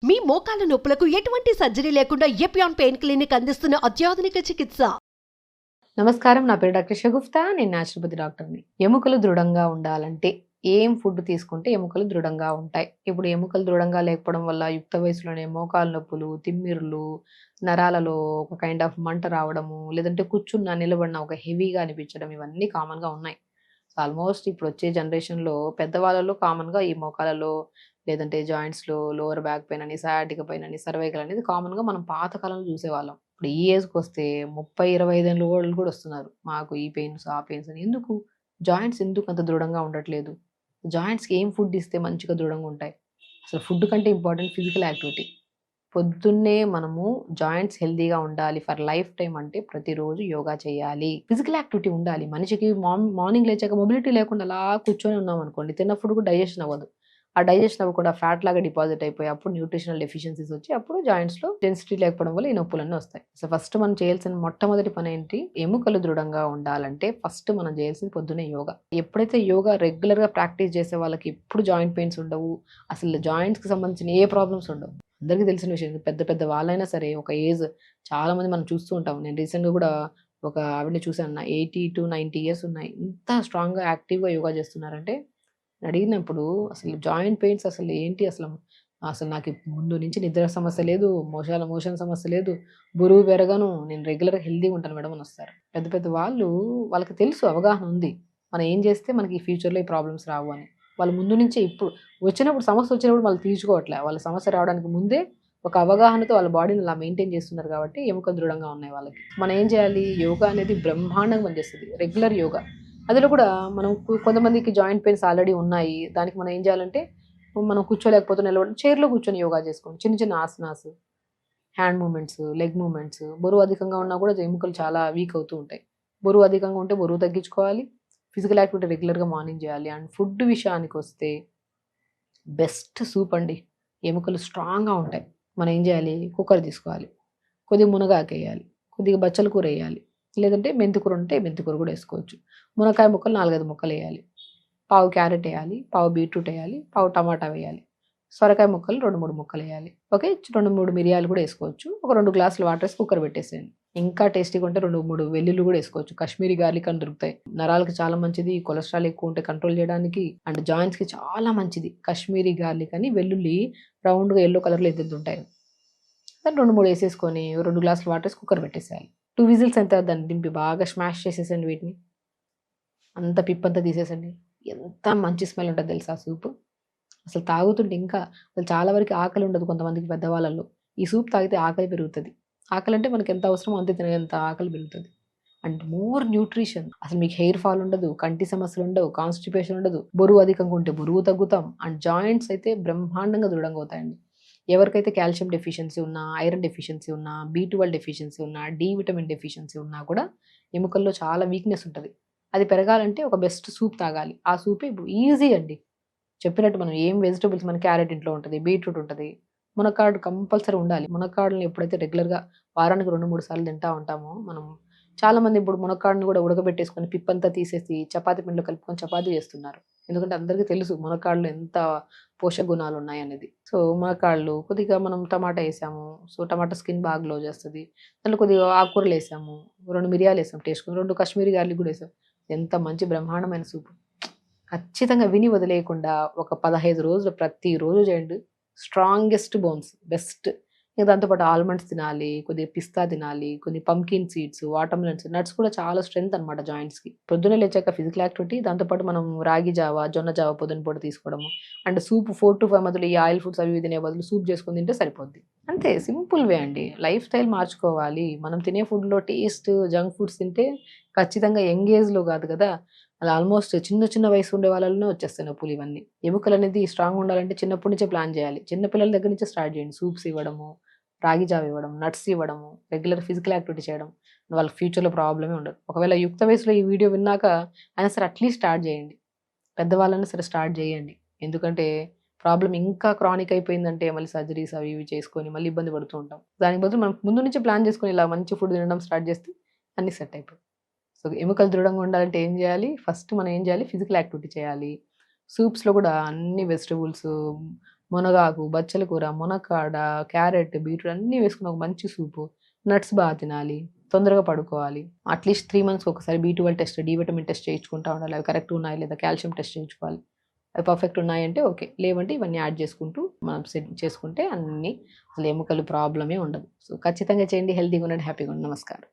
మీ మోకాల నొప్పులకు ఎటువంటి సర్జరీ లేకుండా ఎపియాన్ పెయిన్ క్లినిక్ అందిస్తున్న అత్యాధునిక చికిత్స. నమస్కారం, నా పేరు డాక్టర్ షగుఫ్తా. నేను న్యాచురోపతి డాక్టర్ని. ఎముకలు దృఢంగా ఉండాలంటే ఏం ఫుడ్ తీసుకుంటే ఎముకలు దృఢంగా ఉంటాయి? ఇప్పుడు ఎముకలు దృఢంగా లేకపోవడం వల్ల యుక్త వయసులోనే మోకాలు నొప్పులు, తిమ్మిర్లు, నరాలలో ఒక కైండ్ ఆఫ్ మంట రావడము, లేదంటే కూర్చున్న నిలబడిన ఒక హెవీగా అనిపించడం, ఇవన్నీ కామన్గా ఉన్నాయి. సో ఆల్మోస్ట్ ఇప్పుడు వచ్చే జనరేషన్లో పెద్దవాళ్ళలో కామన్గా ఈ మోకాలలో లేదంటే జాయింట్స్లో లోవర్ బ్యాక్ పెయిన్ అని, సయాటిక పెయిన్ అని, సర్వైకల్ అనేది కామన్గా మనం పాతకాలంలో చూసేవాళ్ళం. ఇప్పుడు ఈ ఏజ్కి వస్తే 30-25 ఏళ్ళ వాళ్ళు కూడా వస్తున్నారు. మాకు ఈ పెయిన్స్ ఆ పెయిన్స్ అని. ఎందుకు జాయింట్స్ ఎందుకు అంత దృఢంగా ఉండట్లేదు? జాయింట్స్కి ఏం ఫుడ్ ఇస్తే మంచిగా దృఢంగా ఉంటాయి? అసలు ఫుడ్ కంటే ఇంపార్టెంట్ ఫిజికల్ యాక్టివిటీ. పొద్దున్నే మనము జాయింట్స్ హెల్తీగా ఉండాలి ఫర్ లైఫ్ టైం అంటే ప్రతిరోజు యోగా చేయాలి, ఫిజికల్ యాక్టివిటీ ఉండాలి. మనిషికి మార్నింగ్ లేచాక మొబిలిటీ లేకుండా అలా కూర్చొని ఉన్నాం అనుకోండి, తిన్న ఫుడ్ కూడా డైజెషన్ అవ్వదు. ఆ డైజెషన్ అవి కూడా ఫ్యాట్ లాగా డిపాజిట్ అయిపోయి అప్పుడు న్యూట్రిషనల్ డెఫిషియన్సీస్ వచ్చి అప్పుడు జాయింట్స్లో డెన్సిటీ లేకపోవడం వల్ల ఈ నొప్పులన్నీ వస్తాయి. సో ఫస్ట్ మనం చేయాల్సిన మొట్టమొదటి పని ఏంటి? ఎముకలు దృఢంగా ఉండాలంటే ఫస్ట్ మనం చేయాల్సింది పొద్దున్నే యోగా. ఎప్పుడైతే యోగా రెగ్యులర్గా ప్రాక్టీస్ చేసే వాళ్ళకి ఎప్పుడు జాయింట్ పెయిన్స్ ఉండవు, అసలు జాయింట్స్కి సంబంధించిన ఏ ప్రాబ్లమ్స్ ఉండవు. అందరికీ తెలిసిన విషయం. పెద్ద పెద్ద వాళ్ళైనా సరే ఒక ఏజ్ చాలా మంది మనం చూస్తూ ఉంటాం. నేను రీసెంట్గా కూడా ఒక ఆవిడని చూసాను, 80-90 ఇయర్స్ ఉన్నాయి. ఇంత స్ట్రాంగ్గా యాక్టివ్గా యోగా చేస్తున్నారంటే అడిగినప్పుడు అసలు జాయింట్ పెయిన్స్ అసలు ఏంటి, అసలు అసలు నాకు ముందు నుంచి నిద్ర సమస్య లేదు, మోషన్ సమస్య లేదు, బరువు పెరగను, నేను రెగ్యులర్గా హెల్తీగా ఉంటాను మేడం అని వస్తారు. పెద్ద పెద్ద వాళ్ళు, వాళ్ళకి తెలుసు, అవగాహన ఉంది మనం ఏం చేస్తే మనకి ఈ ఫ్యూచర్లో ఈ ప్రాబ్లమ్స్ రావు అని. వాళ్ళు ముందు నుంచే ఇప్పుడు వచ్చినప్పుడు సమస్య వచ్చినప్పుడు వాళ్ళు తీర్చుకోవట్లే, వాళ్ళ సమస్య రావడానికి ముందే ఒక అవగాహనతో వాళ్ళ బాడీని అలా మెయింటైన్ చేస్తున్నారు కాబట్టి ఎముకలు దృఢంగా ఉన్నాయి వాళ్ళకి. మనం ఏం చేయాలి? యోగా అనేది బ్రహ్మాండంగా పనిచేస్తుంది, రెగ్యులర్ యోగా. అందులో కూడా మనం కొంతమందికి జాయింట్ పెయిన్స్ ఆల్రెడీ ఉన్నాయి. దానికి మనం ఏం చేయాలంటే, మనం కూర్చోలేకపోతే నిలబడి చైర్లో కూర్చొని యోగా చేసుకోండి. చిన్న చిన్న asanas, hand movements, leg movements. బరువు అధికంగా ఉన్నా కూడా ఎముకలు చాలా వీక్ అవుతూ ఉంటాయి. బరువు అధికంగా ఉంటే బరువు తగ్గించుకోవాలి, ఫిజికల్ యాక్టివిటీ రెగ్యులర్గా మార్నింగ్ చేయాలి. అండ్ ఫుడ్ విషయానికి వస్తే బెస్ట్ సూప్ అండి. ఎముకలు స్ట్రాంగ్గా ఉంటాయి. మనం ఏం చేయాలి? కుక్కర్ తీసుకోవాలి, కొద్దిగా మునగాకు వేయాలి, కొద్దిగా బచ్చల కూర వేయాలి, లేదంటే మెంతికూర ఉంటే మెంతికూర కూడా వేసుకోవచ్చు. మునక్కాయ ముక్కలు 4-5 ముక్కలు వేయాలి, పావు క్యారెట్ వేయాలి, పావు బీట్రూట్ వేయాలి, పావు టమాటా వేయాలి, సొరకాయ ముక్కలు 2-3 ముక్కలు వేయాలి. ఓకే, 2-3 మిరియాలు కూడా వేసుకోవచ్చు. ఒక 2 గ్లాసులు వాటర్ వేసి కుక్కర్ పెట్టేసేయండి. ఇంకా టేస్టీగా ఉంటే 2-3 వెల్లుల్లి కూడా వేసుకోవచ్చు. కాశ్మీరీ గార్లిక్ అని దొరుకుతాయి. నరాలకి చాలా మంచిది, కొలెస్ట్రాల్ ఎక్కువ ఉంటే కంట్రోల్ చేయడానికి, అండ్ జాయింట్స్కి చాలా మంచిది. కాశ్మీరీ గార్లిక్ అని వెల్లుల్లి రౌండ్గా ఎల్లో కలర్లో ఎద్దుంటాయి. దాన్ని 2-3 వేసేసుకొని 2 గ్లాసులు వాటర్ వేసి కుక్కర్ పెట్టేసేయాలి. 2 విజిల్స్ ఎంత దాన్ని దింపి బాగా స్మాష్ చేసేసండి. వీటిని అంత పిప్పంతా తీసేసండి. ఎంత మంచి స్మెల్ ఉంటుంది తెలుసా సూప్. అసలు తాగుతుంటే ఇంకా అసలు చాలా వరకు ఆకలి ఉండదు కొంతమందికి పెద్దవాళ్ళల్లో. ఈ సూప్ తాగితే ఆకలి పెరుగుతుంది. ఆకలి అంటే మనకి ఎంత అవసరమో అంతే తినేంత ఆకలి పెరుగుతుంది. And more nutrition. అసలు మీకు హెయిర్ ఫాల్ ఉండదు, కంటి సమస్యలు ఉండవు, కాన్స్టిపేషన్ ఉండదు, బరువు అధికంగా ఉంటే బరువు తగ్గుతాం. అండ్ జాయింట్స్ అయితే బ్రహ్మాండంగా దృఢంగా అవుతాయండి. ఎవరికైతే కాల్షియం డెఫిషియన్సీ ఉన్నా, ఐరన్ డెఫిషియన్సీ ఉన్నా, B12 డెఫిషియన్సీ ఉన్నా, డి విటమిన్ డెఫిషియన్సీ ఉన్నా కూడా ఎముకల్లో చాలా వీక్నెస్ ఉంటుంది. అది పెరగాలంటే ఒక బెస్ట్ సూప్ తాగాలి. ఆ సూపే ఇప్పుడు ఈజీ అండి. చెప్పినట్టు మనం ఏం వెజిటబుల్స్, మన క్యారెట్ ఇంట్లో ఉంటుంది, బీట్రూట్ ఉంటుంది, మునక్కాడు కంపల్సరీ ఉండాలి. మునక్కాడని ఎప్పుడైతే రెగ్యులర్గా వారానికి 2-3 సార్లు తింటా ఉంటామో మనం, చాలామంది ఇప్పుడు మునక్కాడని కూడా ఉడకబెట్టేసుకొని పిప్పంతా తీసేసి చపాతీ పిండిలో కలుపుకొని చపాతీ చేస్తున్నారు. ఎందుకంటే అందరికీ తెలుసు మునక్కాడలో ఎంత పోషక గుణాలు ఉన్నాయనేది. సో మునక్కాడలు కొద్దిగా మనం టమాటా వేసాము, సో టమాటా స్కిన్ బాగా గ్లో చేస్తుంది. దాంట్లో కొద్దిగా ఆకుకూరలు వేసాము, 2 మిరియాలు వేసాము టేస్ట్కొని, 2 కాశ్మీరీ గార్లిక్ కూడా వేసాం. ఎంత మంచి బ్రహ్మాండమైన సూప్. ఖచ్చితంగా విని వదిలేయకుండా ఒక 15 రోజులు ప్రతిరోజు చేయండి. Strongest bones best. ఇక దాంతోపాటు ఆల్మండ్స్ తినాలి, కొద్దిగా పిస్తా తినాలి, కొన్ని పంకిన్ సీడ్స్, వాటర్‌మెలన్స్, నట్స్ కూడా చాలా స్ట్రెంత్ అనమాట జాయింట్స్‌కి. పొద్దున్నే లేచాక ఫిజికల్ యాక్టివిటీ, దాంతోపాటు మనం రాగి జావ, జొన్న జావ పొద్దున పూట తీసుకోవడము. అండ్ సూప్ 4-5 మధ్యలో ఈ ఆయిల్ ఫుడ్స్ అవి ఇవి తినే బదులు సూప్ చేసుకొని తింటే సరిపోద్ది. అంతే, సింపుల్ వే అండి. లైఫ్ స్టైల్ మార్చుకోవాలి. మనం తినే ఫుడ్‌లో టేస్ట్, జంక్ ఫుడ్స్ తింటే ఖచ్చితంగా యంగ్ ఏజ్‌లో కాదు కదా, అలా ఆల్మోస్ట్ చిన్న చిన్న వయసు ఉండే వాళ్ళలోనే వచ్చేస్తాయి నొప్పులు ఇవన్నీ. ఎముకలు అనేది స్ట్రాంగ్ ఉండాలంటే చిన్నప్పటి నుంచే ప్లాన్ చేయాలి. చిన్న పిల్లల దగ్గర నుంచే స్టార్ట్ చేయండి. సూప్స్ ఇవ్వడము, రాగి జావ ఇవ్వడం, నట్స్ ఇవ్వడము, రెగ్యులర్ ఫిజికల్ యాక్టివిటీ చేయడం. వాళ్ళకి ఫ్యూచర్‌లో ప్రాబ్లమే ఉండదు. ఒకవేళ యుక్త వయసులో ఈ వీడియో విన్నాక అయినా సరే అట్‌లీస్ట్ స్టార్ట్ చేయండి. పెద్దవాళ్ళైనా సరే స్టార్ట్ చేయండి. ఎందుకంటే ప్రాబ్లమ్ ఇంకా క్రానిక్ అయిపోయిందంటే మళ్ళీ సర్జరీస్ అవి ఇవి చేసుకొని మళ్ళీ ఇబ్బంది పడుతూ ఉంటాం. దానికి బదులు మనం ముందు నుంచే ప్లాన్ చేసుకొని ఇలా మంచి ఫుడ్ తినడం స్టార్ట్ చేస్తే అన్నీ సెట్ అయిపోతాయి. సో ఎముకలు దృఢంగా ఉండాలంటే ఏం చేయాలి? ఫస్ట్ మనం ఏం చేయాలి? ఫిజికల్ యాక్టివిటీ చేయాలి. సూప్స్‌లో కూడా అన్ని వెజిటబుల్స్, మునగాకు, బచ్చల కూర, మునక్కాడ, క్యారెట్, బీట్రూట్ అన్నీ వేసుకుని ఒక మంచి సూపు, నట్స్ బాగా తినాలి, తొందరగా పడుకోవాలి. అట్లీస్ట్ 3 మంత్స్‌కి ఒకసారి B12 test, D vitamin test చేయించుకుంటా ఉండాలి. అవి కరెక్ట్‌గా ఉన్నాయా లేదా, కాల్షియం టెస్ట్ చేయించుకోవాలి. అవి పర్ఫెక్ట్ ఉన్నాయంటే ఓకే. లేవంటే ఇవన్నీ యాడ్ చేసుకుంటూ మనం సెట్ చేసుకుంటే అన్నీ అసలు ఎముకలు ప్రాబ్లమే ఉండదు. సో ఖచ్చితంగా చేయండి. హెల్తీగా ఉండండి. హ్యాపీగా ఉండండి. నమస్కారం.